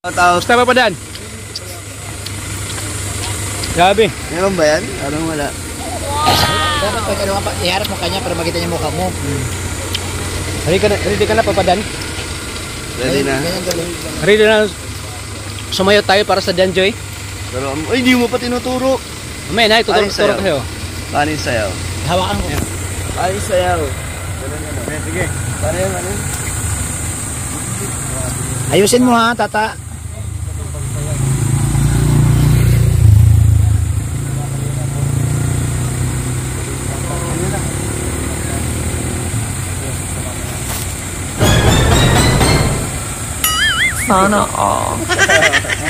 Gusto pa Dan? Grabe. Meron ba yan? Parang wala. Dapat pag ano pa, iharap mo kanya para makita niya mukha mo. Ready ka na Papa Dan? Ready na. Ready na. Sumayo tayo para sa Danjoy. Pero, ay, hindi mo pa tinuturo. Mamaya na, ituturo kayo. Paano yung sayaw? Hawakan ko. Paano yung sayaw? Sige. Paano yung ano? Ayusin mo ha, tata. Sana all.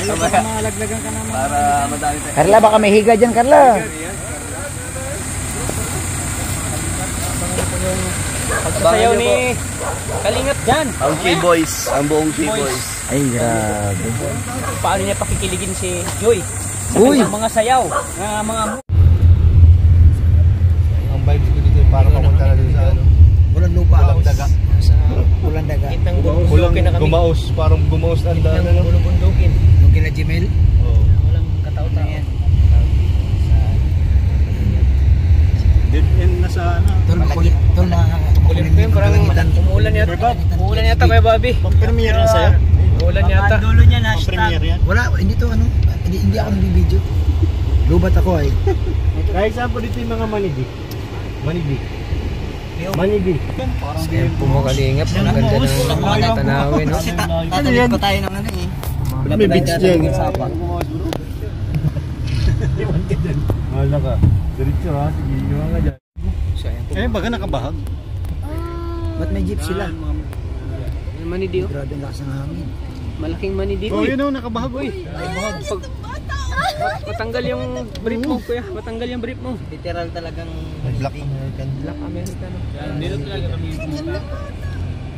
Malaglagan ka naman. Para madami tayo. Carla, baka may higa dyan, Carla. Sayaw ni Kalingap dyan. Ang K-Boys. Ang buong K-Boys. Ay, grabe. Paano niya pakikiligin si Joy? Uy! Mga sayaw. Mga Ang vibes ko dito para pamunta na dun sa ano. Ulan lupa. Ulang daga. Ulan daga. kitang Ulang bundukin na kami. gumaos. Parang gumaos na ang daan. Kitang bundukin. Nung kina Jimel. Oo. Walang katao-tao. Dead end na sa ano. Tol, makulit. Tol, Kulit ko yun, parang umuulan yata. Umuulan yata kaya Bobby. Pang-premiere yan sa'yo? Umuulan yata. Dulo niya na Pang-premiere yan? Wala, hindi to ano. Hindi ako nabibideo. Lubat ako ay. Kaya example dito yung mga manidi. Manidi. Ayan po mga Kalingap. Ang ganda ng mga tanawin. No? Ano yan? pa tayo ng ano eh. May beach dyan. Wala ka. Diretso ha. Sige nyo nga dyan. So ayan po. Eh, baga nakabahag. Ba't may jeep sila? Yung manidi oh. Grabe ang lakas ng hangin. Malaking manidi. Oh, Uy! yun o, nakabahag. Uy! Matanggal yung brief mo kuya. Matanggal yung brief mo. Literal talagang Black American. Black American. dito talaga kami.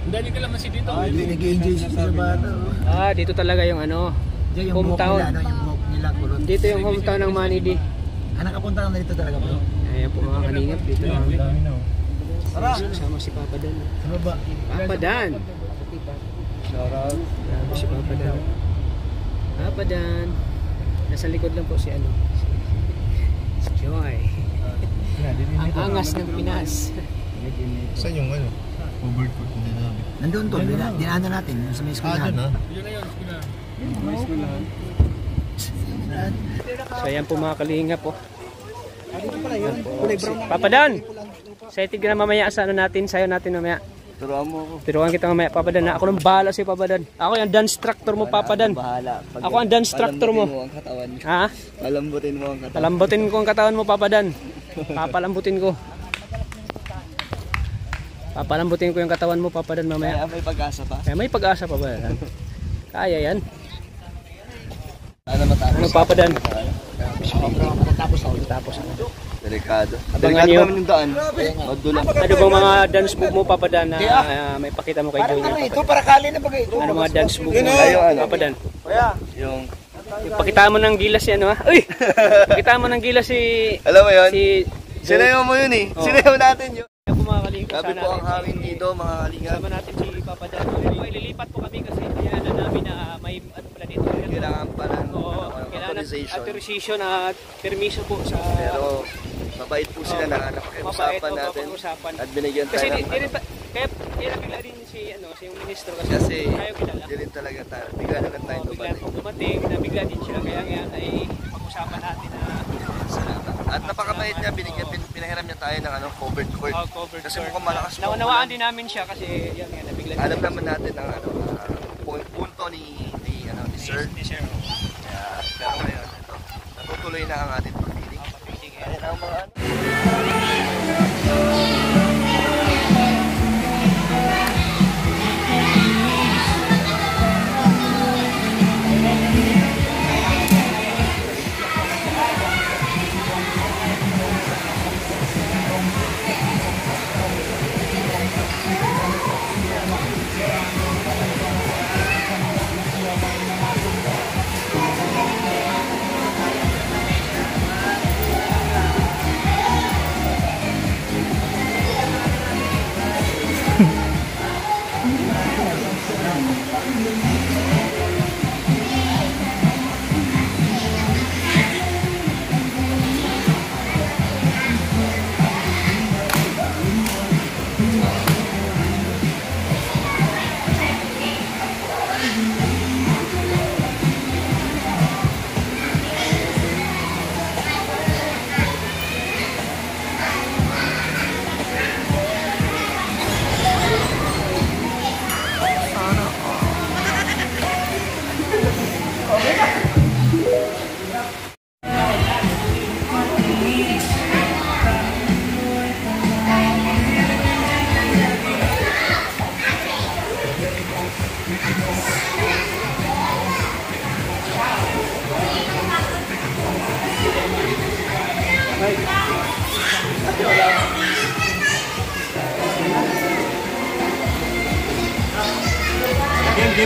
Dali ka lang kasi dito. Hindi nag-enjoy sa bata. Ah, dito talaga yung ano. Diyan yung Hometown. buhok nila, yung buhok nila. Kulot. Dito yung hometown ng Manidi. Nakapunta ka na dito talaga bro. Ayan po mga Kalingap. Dito lang. Dami na o. Kasama si Papa Dan. Sa baba. Papa Dan. Shout out. Grabe si Papa Dan. Papa Dan. Nasa likod lang po si ano. Si Joy. Ang angas ng Pinas. Saan yung ano? Overcooked na namin. Nandun to, dinaanan natin yung sa may eskwelahan. Dun ha? So ayan po mga Kalingap po. Papa Dan. Excited ka na mamaya sa ano natin, sayo natin mamaya. Turuan mo ako. Tiruan kita mamaya Papa Dan. Ako nang bahala si Papa Dan. Ako yung dance instructor mo Papa Dan. Bahala. Ako ang dance instructor mo. Palambutin mo ang katawan. Ha? Palambutin mo ang katawan. Palambutin ko ang katawan mo Papa Dan. Papalambutin ko. Papalambutin ko yung katawan mo Papa Dan mamaya. Kaya may pag-asa pa. Kaya may pag-asa pa ba yan? Kaya yan. Ano matapos? Ano Papa Dan? Tapos Delikado. Abangan Delikado nyo. naman yung daan. Madulang. Ano bang mga dance move mo Papa Dan na may pakita mo kay Joy niya? ito para kali na bagay ito. Ano mga dance move mo Ayaw, ano? Papa Dan? Yung... Pakita mo ng gilas si ano ha? Uy! Pakita mo ng gilas si... Alam mo yun? Si... Sinayaw mo yun eh. Oh. Sinayaw natin yun. Ayan po mga Kalingap. Grabe po ang hangin dito mga kalingap. Kasama natin si Papa Dan. Okay, lilipat po kami kasi kaya na namin na may ano pala dito. Kailangan pa ng Kailangan ng authorization. authorization at permiso po sa... Pero mabait po sila na napakiusapan natin. At binigyan Kasi tayo ng kaya nabigla din si ano, si yung ministro kasi tayo kilala. hindi rin talaga tayo. Bigla na lang tayo Bigla dumating. pong dumating, nabigla din sila kaya ngayon ay pag-usapan natin na Salamat. At napakabait niya, pinahiram niya tayo ng covered court. covered Kasi court. mukhang malakas po. Nawawaan din namin siya kasi yan nga nabigla din. Alam naman natin ang punto ni Sir. Ni Sir. Kaya, pero ngayon, ito, natutuloy na ang ating pagpiling. Ayan ang mga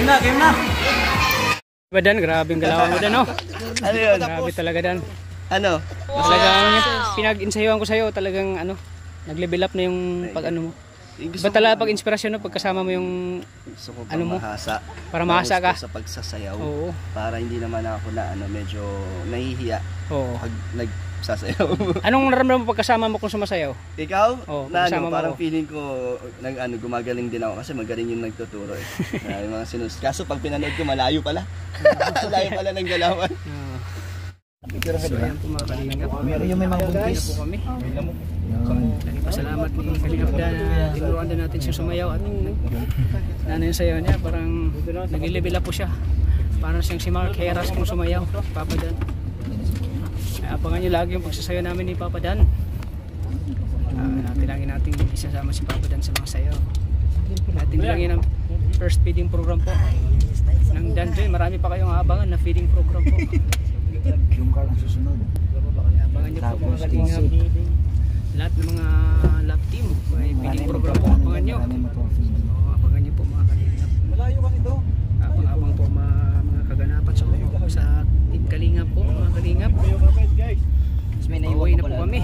game na. Diba Dan, grabe yung galawan mo Dan, no? Ano yun? Grabe talaga Dan. Ano? Talagang pinag-insayuhan ko sa'yo, talagang ano, nag-level up na yung pag ano mo. Gusto Ba talaga pag inspirasyon no, pagkasama mo yung Gusto ko ano mo? mahasa. Para mahasa ka. Sa pagsasayaw. Oo. Para hindi naman ako na ano, medyo nahihiya Oo. pag nagsasayaw. Anong nararamdaman mo pagkasama mo kung sumasayaw? Ikaw? Oo, Na kasama ano, mo parang ako. feeling ko gumagaling din ako kasi magaling yung nagtuturo eh. Yung mga kaso pag pinanood ko malayo pala. Malayo pala ng galawan. So ayan po mga kalingap. Yung may mga Kaya buntis. po kami. Pasalamat ni Kalingap Dan na tinuruan din natin siya sumayaw at ano yung sayaw niya, parang nag-level up po siya. Parang siyang si Mark Heras kung sumayaw, Papa Dan. Abangan niyo lagi yung pagsasayaw namin ni Papa Dan. Natin natin isasama si Papa Dan sa mga sayaw. Natin lang ang first feeding program po ng Dan Joy. Marami pa kayong aabangan na feeding program po. Yung car ang susunod. Abangan niyo po mga Kalingap. Lahat ng mga lab team, may feeding program po. Abangan niyo. Abangan niyo po mga Kalingap. Malayo ka nito. Abang po mga kaganapan sa Team Kalingap po, mga Kalingap. Pauwi na po kami.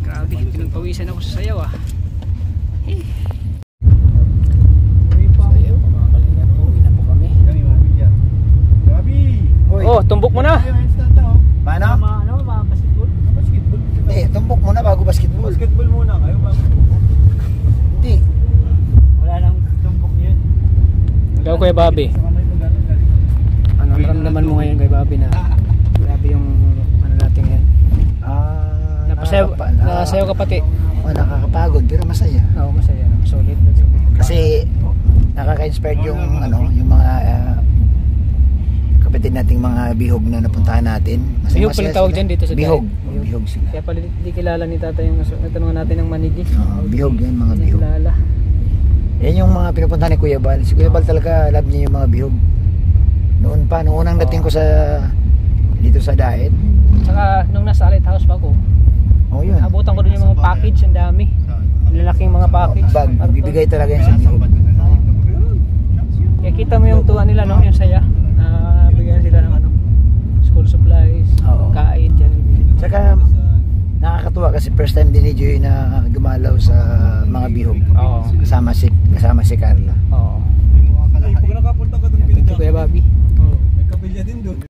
Grabe, pinagpawisan ako sa sayaw ah. So ayan po mga Kalingap, pauwi na po kami. Oh, tumbok mo na! Paano? Hindi, tumbok muna bago basketball. Basketball muna kayo ba? Hindi. Wala nang tumbok yun. Ikaw Kuya Bobby, anong naramdaman mo ngayon kay Bobby na grabe yung ano natin yan? Nasayaw ka pati? Nakakapagod pero masaya. Oo, masaya. Solid. Kasi nakaka-inspired yung ano, yung mga kapatid nating mga bihog na napuntahan natin. Bihog pala tawag dyan dito sa bihog. Tayo. Bihog sila. Kaya pala di kilala ni tatay yung natanungan natin ng manigi. Bihog yan, mga Hindi bihog. kilala. Yan yung mga pinupuntahan ni Kuya Bal. Si Kuya Bal talaga love niya yung mga bihog. Noon pa, noong unang dating ko sa dito sa Daet. Saka nung nasa lighthouse pa ko, Yun. abutan ko din yung mga package, ang dami. Lalaking mga package. Bag, bibigay talaga yan sa bihog. Kaya kita mo yung tuwa nila, no? Yung saya. Bigyan sila ng ano, school supplies, Oo. kain dyan. Tsaka nakakatuwa kasi first time din ni Joy na gumalaw sa mga bihog. Oo. Kasama si Carla. Oo. Ay, pag nakapunta ka doon, Thank you Kuya Bobby. may kapilya din doon.